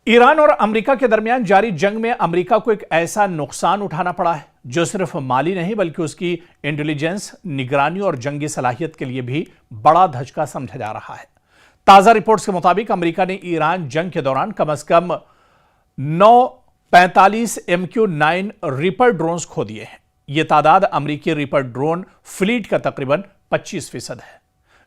Iran और America के दरमियान जारी जंग में अमेरिका को एक ऐसा नुकसान उठाना पड़ा है जो सिर्फ माली नहीं बल्कि उसकी इंटेलिजेंस, निगरानी और जंगी सलाहियत के लिए भी बड़ा धचका समझा जा रहा है। ताजा रिपोर्ट्स के मुताबिक अमेरिका ने ईरान जंग के दौरान कम से कम 9 MQ-9 रीपर ड्रोन्स खो दिए हैं। यह तादाद अमेरिकी रीपर ड्रोन फ्लीट का तकरीबन 25% है,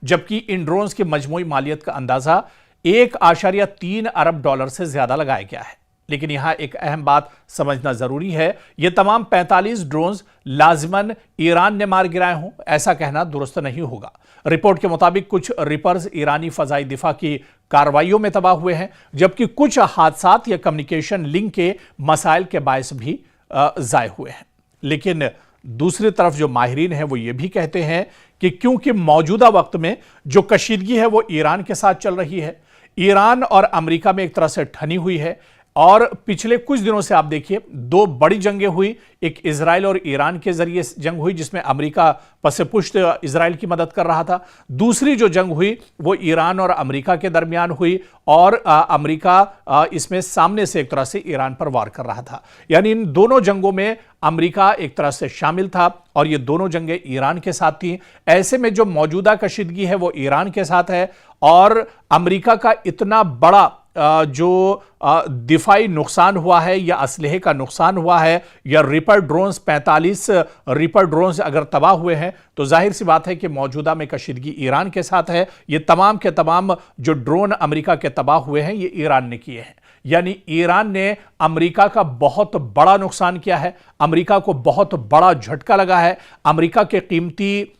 जबकि इन ड्रोन्स की मजमूई मालियत का अंदाजा $1.3 अरब से ज्यादा लगाया गया है। लेकिन यहां एक अहम बात समझना जरूरी है, यह तमाम 45 ड्रोन्स लाजिमन ईरान ने मार गिराए हों, ऐसा कहना दुरुस्त नहीं होगा। रिपोर्ट के मुताबिक कुछ रिपर्स ईरानी फजाई दिफा की कार्रवाइयों में तबाह हुए हैं, जबकि कुछ हादसात या कम्युनिकेशन लिंक के मसाइल के बायस भी जाए हुए हैं। लेकिन दूसरी तरफ जो माहिरीन हैं वो ये भी कहते हैं कि क्योंकि मौजूदा वक्त में जो कशीदगी है वो ईरान के साथ चल रही है, ईरान और अमेरिका में एक तरह से ठनी हुई है और पिछले कुछ दिनों से आप देखिए 2 बड़ी जंगें हुई। एक इजराइल और ईरान के जरिए जंग हुई जिसमें अमेरिका पसे-पुश्त इजराइल की मदद कर रहा था। दूसरी जो जंग हुई वो ईरान और अमेरिका के दरमियान हुई और अमेरिका इसमें सामने से एक तरह से ईरान पर वार कर रहा था। यानी इन दोनों जंगों में अमेरिका एक तरह से शामिल था और ये दोनों जंगें ईरान के साथ थी। ऐसे में जो मौजूदा कशीदगी है वो ईरान के साथ है और अमेरिका का इतना बड़ा जो दिफाई नुकसान हुआ है या असलहे का नुकसान हुआ है या रीपर ड्रोन्स 45 रीपर ड्रोन्स अगर तबाह हुए हैं तो जाहिर सी बात है कि मौजूदा में कशीदगी ईरान के साथ है। ये तमाम के तमाम जो ड्रोन अमेरिका के तबाह हुए हैं ये ईरान ने किए हैं। यानी ईरान ने अमेरिका का बहुत बड़ा नुकसान किया है, अमेरिका को बहुत बड़ा झटका लगा है। अमेरिका के कीमती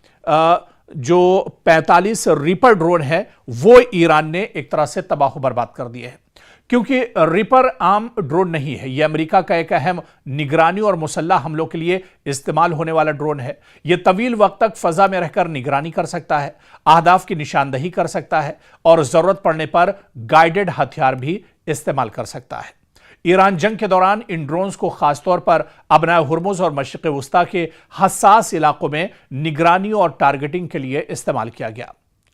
जो 45 रीपर ड्रोन है वो ईरान ने एक तरह से तबाह बर्बाद कर दिए हैं, क्योंकि रीपर आम ड्रोन नहीं है। यह अमेरिका का एक अहम निगरानी और मुसल्लह हमलों के लिए इस्तेमाल होने वाला ड्रोन है। यह तवील वक्त तक फजा में रहकर निगरानी कर सकता है, अहदाफ की निशानदही कर सकता है और जरूरत पड़ने पर गाइडेड हथियार भी इस्तेमाल कर सकता है। ईरान जंग के दौरान इन ड्रोन्स को खासतौर पर अबनाए हुर्मुज और मशरिक़ वस्ता के हसास इलाकों में निगरानी और टारगेटिंग के लिए इस्तेमाल किया गया।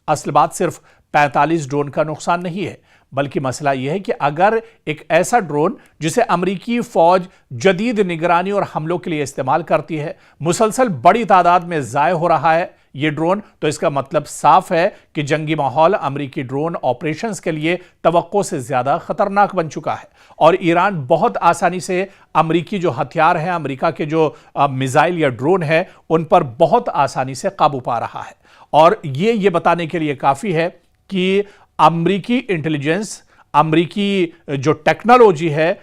असल बात सिर्फ 45 ड्रोन का नुकसान नहीं है, बल्कि मसला यह है कि अगर एक ऐसा ड्रोन जिसे अमेरिकी फौज जदीद निगरानी और हमलों के लिए इस्तेमाल करती है मुसलसल बड़ी तादाद में ज़ाय हो रहा है ये ड्रोन, तो इसका मतलब साफ है कि जंगी माहौल अमेरिकी ड्रोन ऑपरेशंस के लिए तवक्को से ज्यादा खतरनाक बन चुका है और ईरान बहुत आसानी से अमेरिकी जो हथियार हैं, अमेरिका के जो मिसाइल या ड्रोन है उन पर बहुत आसानी से काबू पा रहा है। और ये बताने के लिए काफी है कि अमेरिकी इंटेलिजेंस, अमेरिकी जो टेक्नोलॉजी है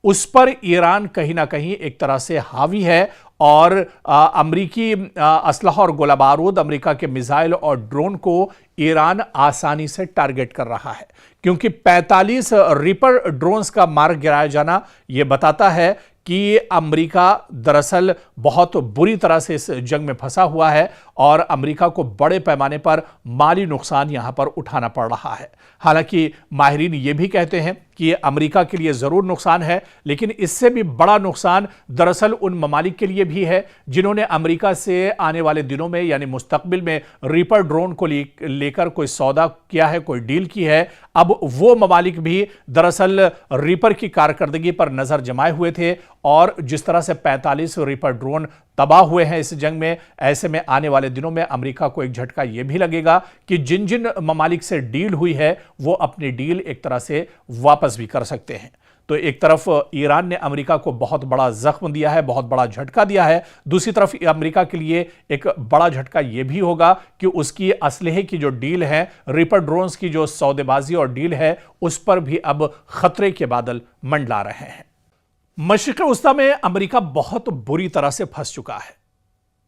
उस पर ईरान कहीं ना कहीं एक तरह से हावी है और अमेरिकी असलहा और गोला बारूद, अमेरिका के मिसाइल और ड्रोन को ईरान आसानी से टारगेट कर रहा है, क्योंकि 45 रीपर ड्रोन्स का मार गिराया जाना यह बताता है कि अमेरिका दरअसल बहुत बुरी तरह से इस जंग में फंसा हुआ है और अमेरिका को बड़े पैमाने पर माली नुकसान यहां पर उठाना पड़ रहा है। हालांकि माहिरीन ये भी कहते हैं कि ये अमेरिका के लिए ज़रूर नुकसान है, लेकिन इससे भी बड़ा नुकसान दरअसल उन ममालिक के लिए भी है जिन्होंने अमेरिका से आने वाले दिनों में यानी मुस्तकबिल में रीपर ड्रोन को लेकर कोई सौदा किया है, कोई डील की है। अब वो ममालिक भी दरअसल रीपर की कारकर्दगी पर नज़र जमाए हुए थे और जिस तरह से 45 रीपर ड्रोन तबाह हुए हैं इस जंग में, ऐसे में आने वाले दिनों में अमेरिका को एक झटका यह भी लगेगा कि जिन जिन ममालिक से डील हुई है वो अपनी डील एक तरह से वापस भी कर सकते हैं। तो एक तरफ ईरान ने अमेरिका को बहुत बड़ा जख्म दिया है, बहुत बड़ा झटका दिया है, दूसरी तरफ अमेरिका के लिए एक बड़ा झटका यह भी होगा कि उसकी असलहे की जो डील है, रीपर ड्रोन्स की जो सौदेबाजी और डील है, उस पर भी अब खतरे के बादल मंडला रहे हैं। मशरिक़ वस्ता में अमेरिका बहुत बुरी तरह से फंस चुका है,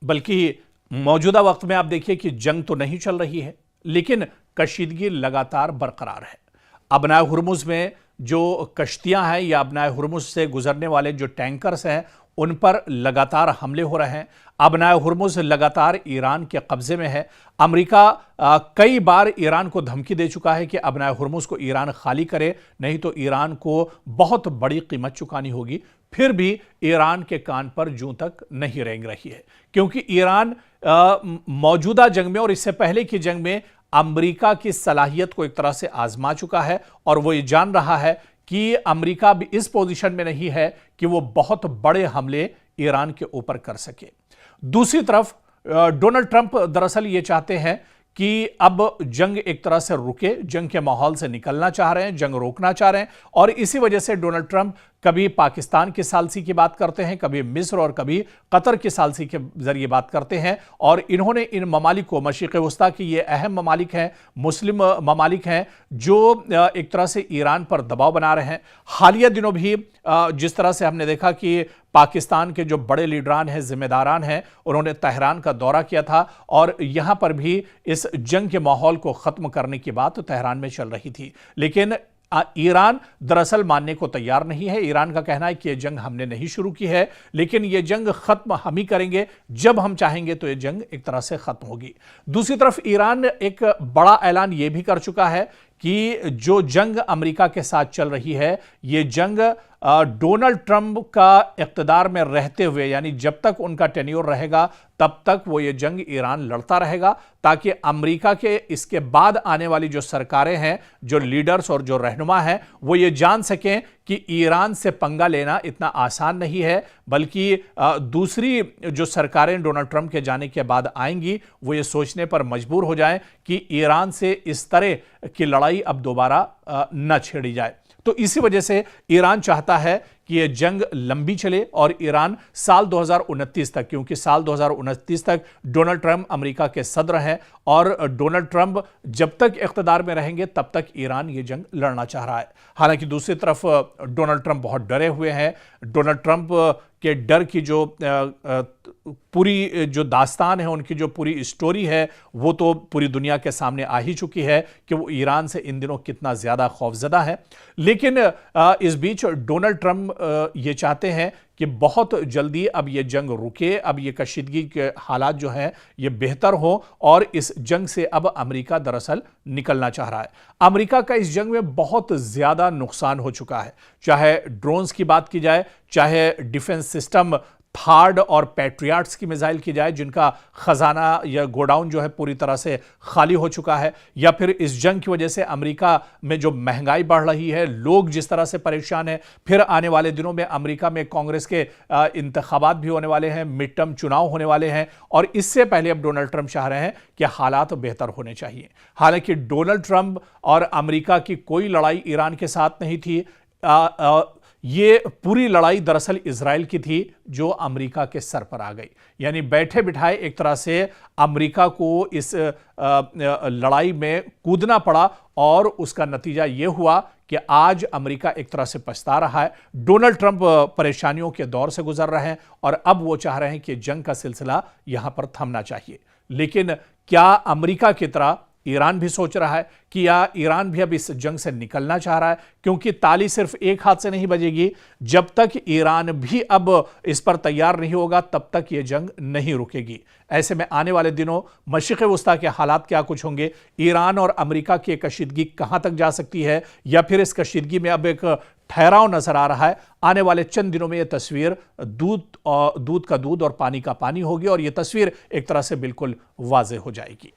बल्कि मौजूदा वक्त में आप देखिए कि जंग तो नहीं चल रही है लेकिन कशीदगी लगातार बरकरार है। अबनाए हुर्मुज में जो कश्तियां हैं या अबनाए हुर्मुज से गुजरने वाले जो टैंकर्स हैं उन पर लगातार हमले हो रहे हैं। अबनाए हुर्मुज लगातार ईरान के कब्जे में है। अमेरिका कई बार ईरान को धमकी दे चुका है कि अबनाए हुर्मुज को ईरान खाली करे, नहीं तो ईरान को बहुत बड़ी कीमत चुकानी होगी। फिर भी ईरान के कान पर जूं तक नहीं रेंग रही है, क्योंकि ईरान मौजूदा जंग में और इससे पहले की जंग में अमेरिका की सलाहियत को एक तरह से आजमा चुका है और वो ये जान रहा है कि अमेरिका भी इस पोजीशन में नहीं है कि वो बहुत बड़े हमले ईरान के ऊपर कर सके। दूसरी तरफ डोनाल्ड ट्रंप दरअसल ये चाहते हैं कि अब जंग एक तरह से रुके, जंग के माहौल से निकलना चाह रहे हैं, जंग रोकना चाह रहे हैं, और इसी वजह से डोनाल्ड ट्रंप कभी पाकिस्तान की सालसी की बात करते हैं, कभी मिस्र और कभी कतर की सालसी के जरिए बात करते हैं। और इन्होंने इन ममालिक को, मशरिक़ वस्ता की ये अहम ममालिक हैं, मुस्लिम ममालिक हैं, जो एक तरह से ईरान पर दबाव बना रहे हैं। हालिया दिनों भी जिस तरह से हमने देखा कि पाकिस्तान के जो बड़े लीडरान हैं, जिम्मेदारान हैं, उन्होंने तेहरान का दौरा किया था और यहां पर भी इस जंग के माहौल को खत्म करने की बात तेहरान में चल रही थी। लेकिन ईरान दरअसल मानने को तैयार नहीं है। ईरान का कहना है कि यह जंग हमने नहीं शुरू की है, लेकिन यह जंग खत्म हम ही करेंगे, जब हम चाहेंगे तो यह जंग एक तरह से खत्म होगी। दूसरी तरफ ईरान एक बड़ा ऐलान यह भी कर चुका है कि जो जंग अमेरिका के साथ चल रही है, यह जंग डोनाल्ड ट्रंप का इक़्तिदार में रहते हुए, यानी जब तक उनका टेन्योर रहेगा तब तक वो ये जंग ईरान लड़ता रहेगा, ताकि अमेरिका के इसके बाद आने वाली जो सरकारें हैं, जो लीडर्स और जो रहनुमा हैं, वो ये जान सकें कि ईरान से पंगा लेना इतना आसान नहीं है, बल्कि दूसरी जो सरकारें डोनाल्ड ट्रंप के जाने के बाद आएंगी, वो ये सोचने पर मजबूर हो जाएं कि ईरान से इस तरह की लड़ाई अब दोबारा न छेड़ी जाए। तो इसी वजह से ईरान चाहता है कि यह जंग लंबी चले और ईरान साल 2029 तक, क्योंकि साल 2029 तक डोनाल्ड ट्रंप अमेरिका के सदर हैं और डोनाल्ड ट्रंप जब तक इख्तिदार में रहेंगे तब तक ईरान ये जंग लड़ना चाह रहा है। हालांकि दूसरी तरफ डोनाल्ड ट्रंप बहुत डरे हुए हैं। डोनाल्ड ट्रंप के डर की जो पूरी जो दास्तान है, उनकी जो पूरी स्टोरी है, वो तो पूरी दुनिया के सामने आ ही चुकी है कि वो ईरान से इन दिनों कितना ज़्यादा खौफजदा है। लेकिन इस बीच डोनाल्ड ट्रंप ये चाहते हैं कि बहुत जल्दी अब ये जंग रुके, अब ये कशीदगी के हालात जो हैं ये बेहतर हो, और इस जंग से अब अमेरिका दरअसल निकलना चाह रहा है। अमेरिका का इस जंग में बहुत ज़्यादा नुकसान हो चुका है, चाहे ड्रोन्स की बात की जाए, चाहे डिफेंस सिस्टम थार्ड और पैट्रियाट्स की मिसाइल की जाए, जिनका खजाना या गोडाउन जो है पूरी तरह से खाली हो चुका है, या फिर इस जंग की वजह से अमेरिका में जो महंगाई बढ़ रही है, लोग जिस तरह से परेशान हैं, फिर आने वाले दिनों में अमेरिका में कांग्रेस के इंतखाबात भी होने वाले हैं, मिड टर्म चुनाव होने वाले हैं, और इससे पहले अब डोनाल्ड ट्रंप चाह रहे हैं कि हालात बेहतर होने चाहिए। हालांकि डोनाल्ड ट्रंप और अमेरिका की कोई लड़ाई ईरान के साथ नहीं थी। ये पूरी लड़ाई दरअसल इजराइल की थी, जो अमेरिका के सर पर आ गई। यानी बैठे बिठाए एक तरह से अमेरिका को इस लड़ाई में कूदना पड़ा, और उसका नतीजा ये हुआ कि आज अमेरिका एक तरह से पछता रहा है। डोनाल्ड ट्रंप परेशानियों के दौर से गुजर रहे हैं और अब वो चाह रहे हैं कि जंग का सिलसिला यहां पर थमना चाहिए। लेकिन क्या अमेरिका की तरह ईरान भी सोच रहा है कि या ईरान भी अब इस जंग से निकलना चाह रहा है? क्योंकि ताली सिर्फ एक हाथ से नहीं बजेगी। जब तक ईरान भी अब इस पर तैयार नहीं होगा तब तक यह जंग नहीं रुकेगी। ऐसे में आने वाले दिनों मशरिक़ वस्ता के हालात क्या कुछ होंगे, ईरान और अमेरिका की कशीदगी कहां तक जा सकती है, या फिर इस कशीदगी में अब एक ठहराव नजर आ रहा है। आने वाले चंद दिनों में यह तस्वीर दूध का दूध और पानी का पानी होगी, और यह तस्वीर एक तरह से बिल्कुल वाज़ेह हो जाएगी।